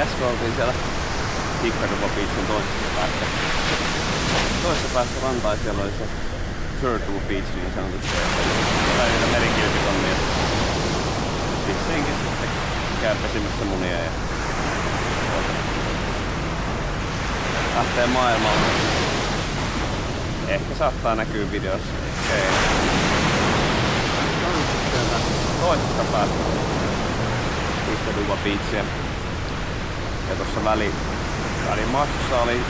äsken oltiin siellä Hikkaduva Beachin toisessa päässä rantaa, siellä oli se Turtle Beach niin sanotusti. Siellä oli niitä merikilpikonnia. Siis senkin sitten käy pesimässä munia ja lähtee maailmalle. Ehkä saattaa näkyä videossa. Ei. Toisesta päästä Hikkaduva Beachia. Ja tuossa välimaastossa oli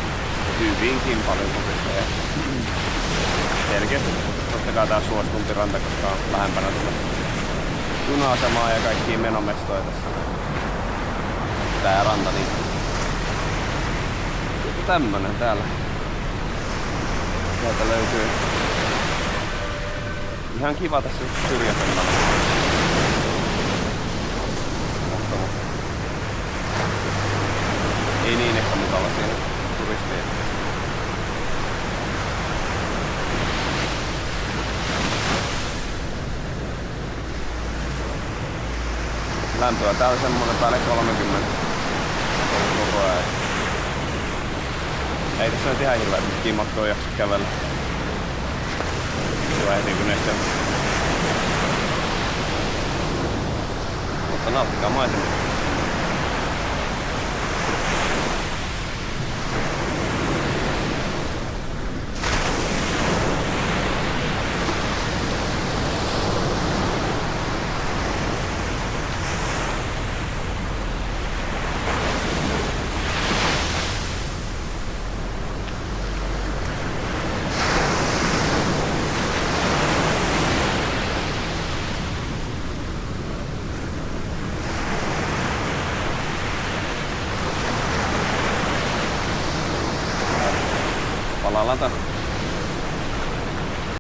hyvinkin paljon turisteja. Selkeästi totta kai tää suositumpi ranta, koska on lähempänä tulla juna-asemaa ja kaikkia menomestoja tässä. Tää ranta niin. Joku tämmönen täällä. Täältä löytyy ihan kiva tässä syrjäsemmalla. Ei niin ehkä mukava siinä turisteja. Lämpöä täällä semmonen päälle 30 koko ajan. Ei tässä nyt ihan hirveä pitkiä matkoja jaksa kävellä. Tulee heti kun näistä. Mutta nauttikaa maisemia. Palaillaan taas